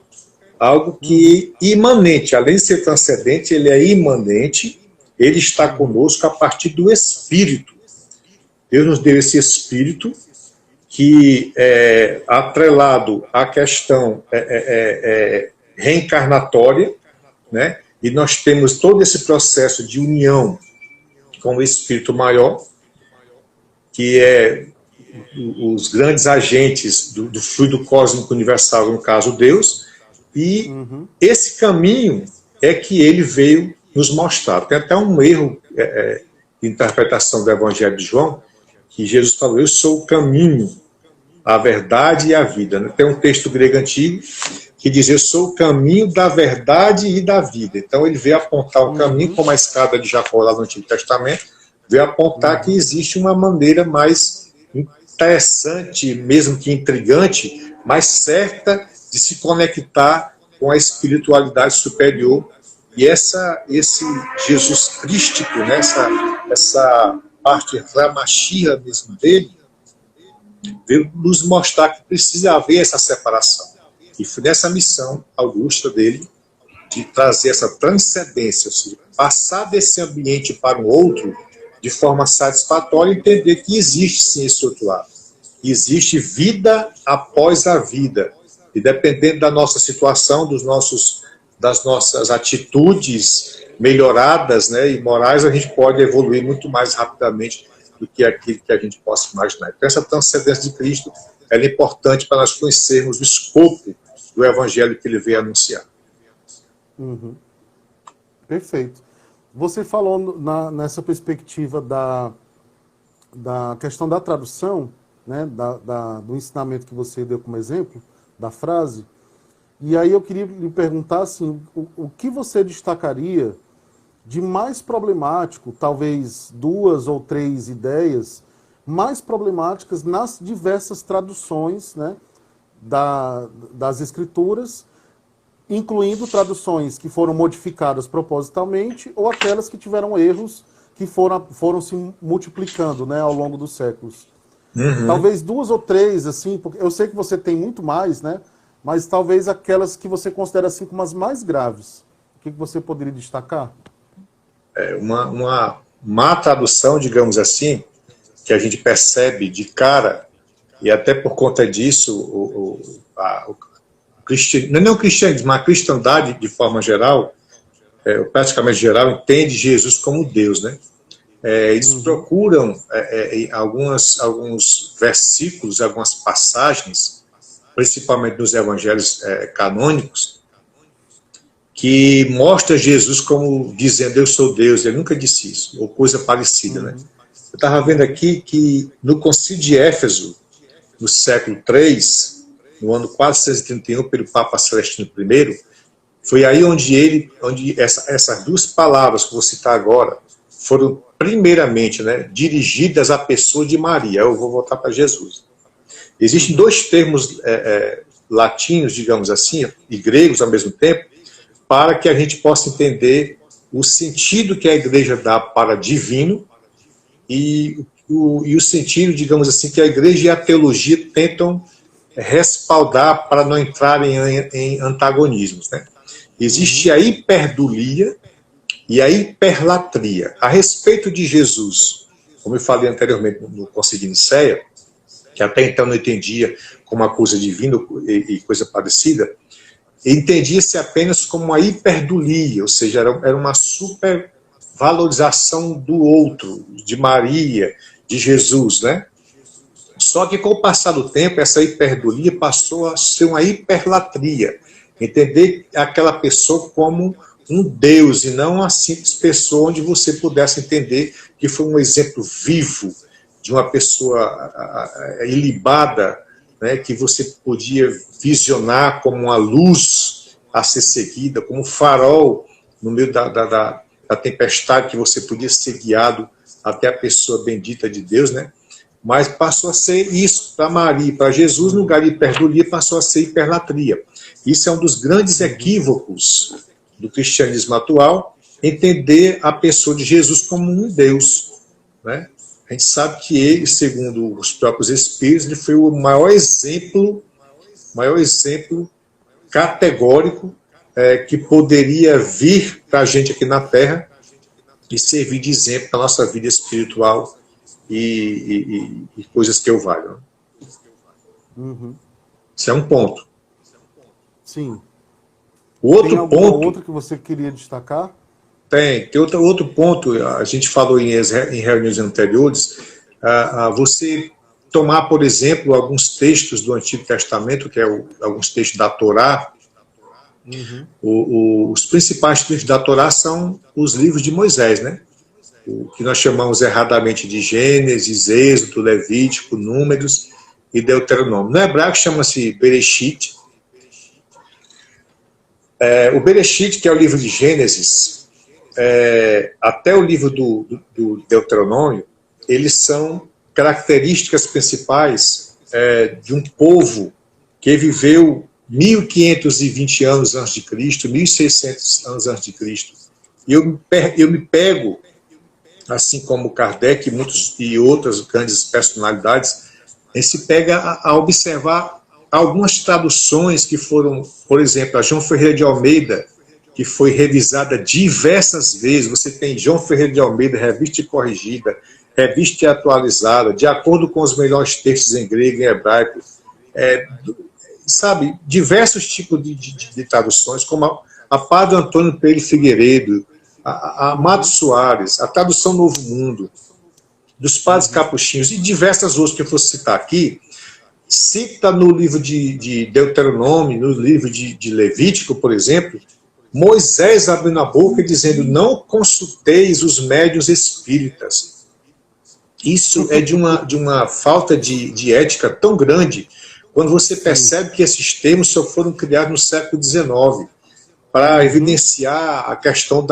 algo que é imanente, além de ser transcendente, ele é imanente, ele está conosco a partir do Espírito. Deus nos deu esse Espírito que é atrelado à questão reencarnatória, né? E nós temos todo esse processo de união com o Espírito Maior, que é os grandes agentes do fluido cósmico universal, no caso Deus, e esse caminho é que ele veio nos mostrar. Tem até um erro de interpretação do Evangelho de João, que Jesus falou, eu sou o caminho, a verdade e a vida. Tem um texto grego antigo que diz, eu sou o caminho da verdade e da vida. Então ele veio apontar o caminho, como a escada de Jacó lá no Antigo Testamento, veio apontar que existe uma maneira mais interessante, mesmo que intrigante, mais certa de se conectar com a espiritualidade superior. E esse Jesus crístico, né, essa parte ramachia mesmo dele, veio nos mostrar que precisa haver essa separação. E foi nessa missão augusta dele, de trazer essa transcendência, ou seja, passar desse ambiente para um outro, de forma satisfatória, e entender que existe sim esse outro lado. Existe vida após a vida. E dependendo da nossa situação, das nossas atitudes melhoradas, né, e morais, a gente pode evoluir muito mais rapidamente do que aquilo que a gente possa imaginar. Então, essa transcendência de Cristo ela é importante para nós conhecermos o escopo do Evangelho que ele veio anunciar. Perfeito. Você falou nessa perspectiva da questão da tradução, né, do ensinamento que você deu como exemplo, da frase, e aí eu queria lhe perguntar assim, o que você destacaria de mais problemático, talvez 2 ou 3 ideias mais problemáticas nas diversas traduções, né, das escrituras, incluindo traduções que foram modificadas propositalmente ou aquelas que tiveram erros que foram se multiplicando, né, ao longo dos séculos. Talvez 2 ou 3, assim, porque eu sei que você tem muito mais, né, mas talvez aquelas que você considera assim como as mais graves. O que você poderia destacar? Uma má tradução, digamos assim, que a gente percebe de cara, e até por conta disso, não o cristianismo, mas a cristandade, de forma geral, praticamente geral, entende Jesus como Deus, né? Eles procuram alguns versículos, algumas passagens, principalmente nos evangelhos canônicos, que mostra Jesus como dizendo, eu sou Deus. Ele nunca disse isso, ou coisa parecida, né? Eu estava vendo aqui que no Concílio de Éfeso, no século III, no ano 431, pelo Papa Celestino I, foi aí onde essas duas palavras que eu vou citar agora foram primeiramente, né, dirigidas à pessoa de Maria. Eu vou voltar para Jesus. Existem dois termos latinos, digamos assim, e gregos ao mesmo tempo, para que a gente possa entender o sentido que a igreja dá para divino e o sentido, digamos assim, que a igreja e a teologia tentam respaldar para não entrarem em antagonismos, né? Existe a hiperdulia e a hiperlatria. A respeito de Jesus, como eu falei anteriormente no Concílio de Nicéia, que até então não entendia como uma coisa divina e coisa parecida, entendia-se apenas como uma hiperdulia, ou seja, era uma supervalorização do outro, de Maria, de Jesus, né? Só que com o passar do tempo, essa hiperdulia passou a ser uma hiperlatria, entender aquela pessoa como um Deus e não uma simples pessoa onde você pudesse entender que foi um exemplo vivo de uma pessoa ilibada, né, que você podia visionar como uma luz a ser seguida, como um farol no meio da tempestade, que você podia ser guiado até a pessoa bendita de Deus, né? Mas passou a ser isso para Maria e para Jesus, no lugar de hiperdulia, passou a ser hiperlatria. Isso é um dos grandes equívocos do cristianismo atual, entender a pessoa de Jesus como um Deus, né? A gente sabe que ele, segundo os próprios Espíritos, ele foi o maior exemplo categórico que poderia vir para a gente aqui na Terra e servir de exemplo para a nossa vida espiritual e coisas que eu valho. Uhum. Isso é um ponto. Sim. O outro tem alguma ponto. outra que você queria destacar? Tem outro ponto, a gente falou em reuniões anteriores, você tomar, por exemplo, alguns textos do Antigo Testamento, que é alguns textos da Torá. Os principais textos da Torá são os livros de Moisés, né? O que nós chamamos erradamente de Gênesis, Êxodo, Levítico, Números e Deuteronômio. No hebraico chama-se Bereshit. O Bereshit, que é o livro de Gênesis, até o livro do Deuteronômio, eles são características principais de um povo que viveu 1520 anos antes de Cristo, 1600 anos antes de Cristo. E eu me pego, assim como Kardec e outras grandes personalidades, a gente se pega a observar algumas traduções que foram, por exemplo, a João Ferreira de Almeida, que foi revisada diversas vezes. Você tem João Ferreira de Almeida, revista e corrigida, revista e atualizada, de acordo com os melhores textos em grego e hebraico. Sabe, diversos tipos de traduções, como a Padre Antônio Pereira Figueiredo, a Amado Soares, a tradução Novo Mundo, dos Padres Capuchinhos e diversas outras que eu vou citar aqui. Cita no livro de Deuteronômio, no livro de Levítico, por exemplo, Moisés abrindo a boca e dizendo: não consulteis os médiuns espíritas. Isso é de uma falta de ética tão grande, quando você percebe que esses termos só foram criados no século XIX para evidenciar a questão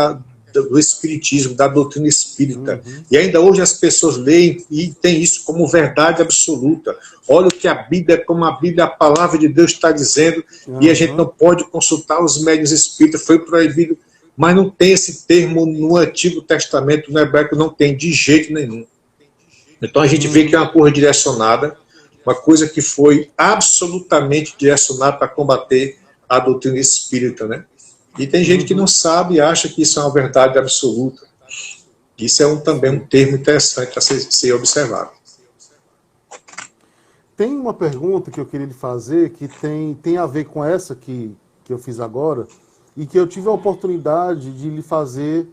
do espiritismo, da doutrina espírita. E ainda hoje as pessoas leem e têm isso como verdade absoluta. Olha o que a Bíblia, como a Bíblia, a palavra de Deus está dizendo, e a gente não pode consultar os médiuns espíritas, foi proibido. Mas não tem esse termo no Antigo Testamento, no hebraico não tem de jeito nenhum. Então a gente vê que é uma coisa direcionada, uma coisa que foi absolutamente direcionada para combater a doutrina espírita, né? E tem gente que não sabe e acha que isso é uma verdade absoluta. Isso é também um termo interessante para ser observado. Tem uma pergunta que eu queria lhe fazer que tem a ver com essa que eu fiz agora e que eu tive a oportunidade de lhe fazer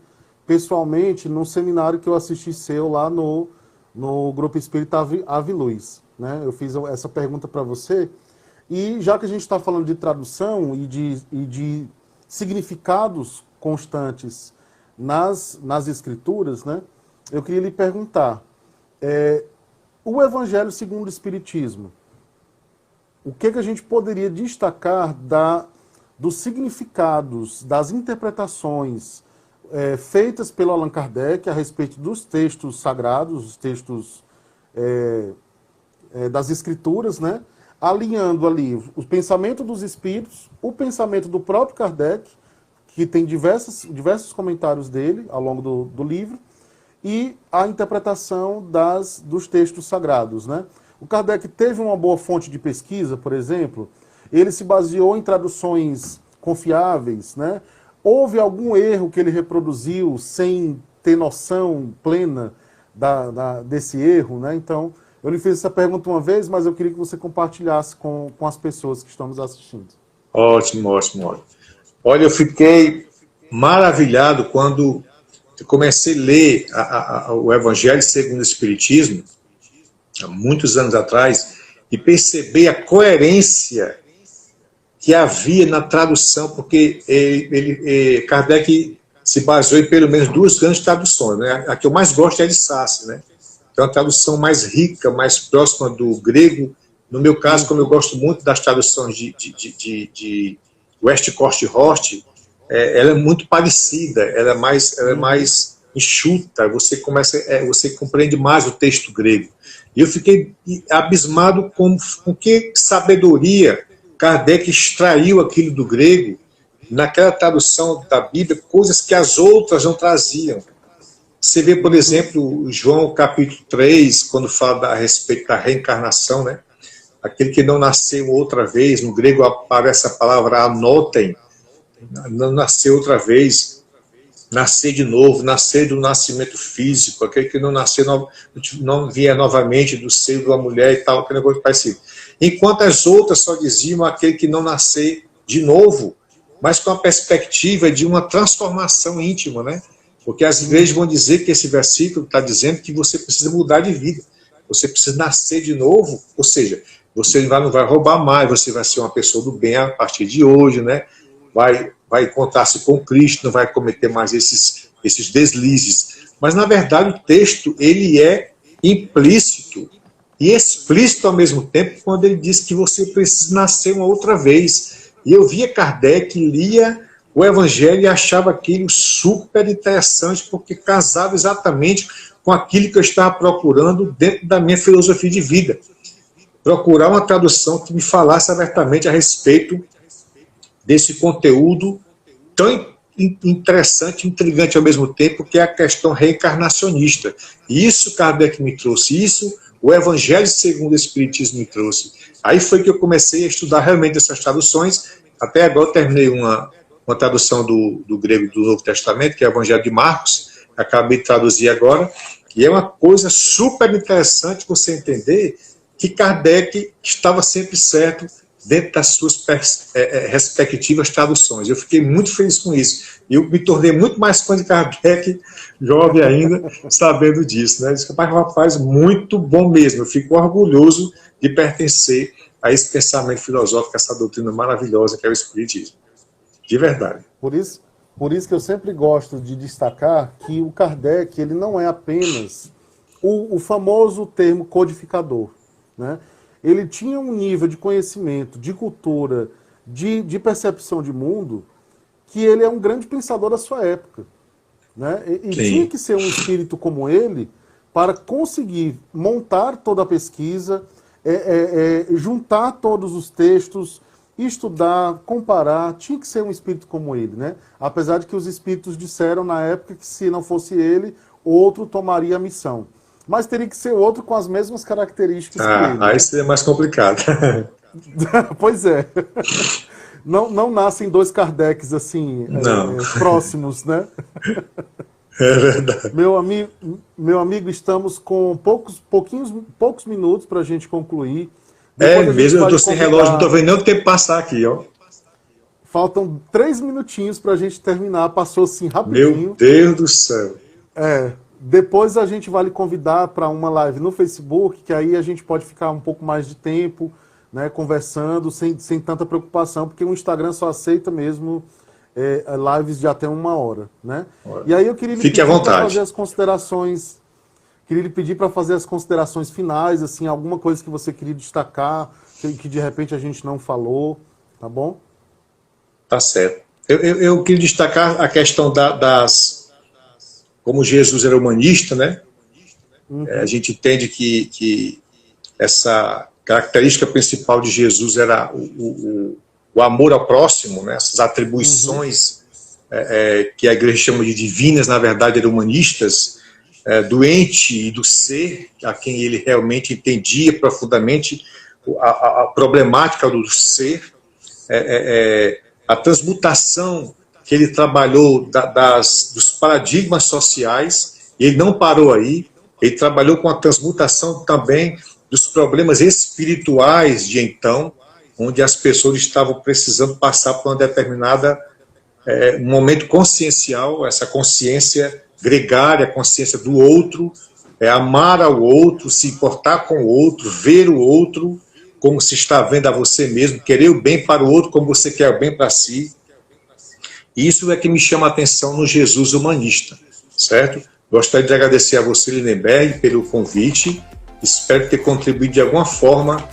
pessoalmente num seminário que eu assisti seu lá no Grupo Espírita Ave Luz, né? Eu fiz essa pergunta para você e já que a gente está falando de tradução e de significados constantes nas Escrituras, né? Eu queria lhe perguntar, o Evangelho segundo o Espiritismo, o que a gente poderia destacar dos significados, das interpretações feitas pelo Allan Kardec a respeito dos textos sagrados, os textos das Escrituras, né? Alinhando ali o pensamento dos Espíritos, o pensamento do próprio Kardec, que tem diversos comentários dele ao longo do livro, e a interpretação dos textos sagrados, né? O Kardec teve uma boa fonte de pesquisa, por exemplo, ele se baseou em traduções confiáveis, né? Houve algum erro que ele reproduziu sem ter noção plena desse erro, né? Então, eu lhe fiz essa pergunta uma vez, mas eu queria que você compartilhasse com as pessoas que estão nos assistindo. Ótimo, ótimo, ótimo. Olha, eu fiquei maravilhado quando eu comecei a ler o Evangelho segundo o Espiritismo, há muitos anos atrás, e perceber a coerência que havia na tradução, porque Kardec se baseou em pelo menos 2 grandes traduções, né? A que eu mais gosto é a de Sassi, né? É uma tradução mais rica, mais próxima do grego. No meu caso, como eu gosto muito das traduções de Westcott e Hort, ela é muito parecida, ela é mais enxuta, você compreende mais o texto grego. E eu fiquei abismado com que sabedoria Kardec extraiu aquilo do grego, naquela tradução da Bíblia, coisas que as outras não traziam. Você vê, por exemplo, João capítulo 3, quando fala a respeito da reencarnação, né? Aquele que não nasceu outra vez, no grego aparece a palavra anotem, não nasceu outra vez, nascer de novo, nascer do nascimento físico, aquele que não nasceu, não vier novamente do seio de uma mulher e tal, aquele negócio parecido. Enquanto as outras só diziam aquele que não nascer de novo, mas com a perspectiva de uma transformação íntima, né? Porque as igrejas vão dizer que esse versículo está dizendo que você precisa mudar de vida, você precisa nascer de novo, ou seja, você não vai roubar mais, você vai ser uma pessoa do bem a partir de hoje, né? Vai encontrar-se com Cristo, não vai cometer mais esses deslizes. Mas, na verdade, o texto ele é implícito e explícito ao mesmo tempo, quando ele diz que você precisa nascer uma outra vez. E eu via Kardec, lia o Evangelho e achava aquilo super interessante, porque casava exatamente com aquilo que eu estava procurando dentro da minha filosofia de vida. Procurar uma tradução que me falasse abertamente a respeito desse conteúdo tão interessante e intrigante ao mesmo tempo, que é a questão reencarnacionista. E isso Kardec me trouxe, isso o Evangelho segundo o Espiritismo me trouxe. Aí foi que eu comecei a estudar realmente essas traduções. Até agora eu terminei uma tradução do grego do Novo Testamento, que é o Evangelho de Marcos, acabei de traduzir agora, e é uma coisa super interessante você entender que Kardec estava sempre certo dentro das suas respectivas traduções. Eu fiquei muito feliz com isso. E eu me tornei muito mais fã de Kardec, jovem ainda, sabendo disso, né? Disse que rapaz, muito bom mesmo. Eu fico orgulhoso de pertencer a esse pensamento filosófico, a essa doutrina maravilhosa que é o Espiritismo. De verdade. Por isso que eu sempre gosto de destacar que o Kardec ele não é apenas o famoso termo codificador, né? Ele tinha um nível de conhecimento, de cultura, de percepção de mundo, que ele é um grande pensador da sua época, né? E tinha que ser um espírito como ele para conseguir montar toda a pesquisa, juntar todos os textos, estudar, comparar. Tinha que ser um espírito como ele, né? Apesar de que os espíritos disseram na época que se não fosse ele, outro tomaria a missão. Mas teria que ser outro com as mesmas características que ele. Aí né? seria mais complicado. Pois é. Não nascem 2 Kardecs assim, próximos, né? É verdade. Meu amigo, estamos com poucos minutos para a gente concluir. Depois Mesmo, eu estou sem relógio, não estou vendo nem o tempo passar aqui, ó. Faltam 3 minutinhos para a gente terminar, passou assim rapidinho. Meu Deus do céu. Depois a gente vai lhe convidar para uma live no Facebook, que aí a gente pode ficar um pouco mais de tempo, né, conversando, sem tanta preocupação, porque o Instagram só aceita mesmo lives de até 1 hora, né? E aí eu queria lhe Fique pedir à vontade. para fazer as considerações, queria lhe pedir para fazer as considerações finais, assim, alguma coisa que você queria destacar, que de repente a gente não falou, tá bom? Tá certo. Eu queria destacar a questão como Jesus era humanista, né? A gente entende que essa característica principal de Jesus era o amor ao próximo, né? Essas atribuições que a igreja chama de divinas, na verdade eram humanistas, do ente e do ser, a quem ele realmente entendia profundamente a problemática do ser, a transmutação que ele trabalhou dos paradigmas sociais, e ele não parou aí, ele trabalhou com a transmutação também dos problemas espirituais de então, onde as pessoas estavam precisando passar por uma determinada um momento consciencial, essa consciência gregária, a consciência do outro, amar ao outro, se importar com o outro, ver o outro como se está vendo a você mesmo, querer o bem para o outro como você quer o bem para si. Isso é que me chama a atenção no Jesus humanista, certo? Gostaria de agradecer a você, Lindenberg, pelo convite. Espero ter contribuído de alguma forma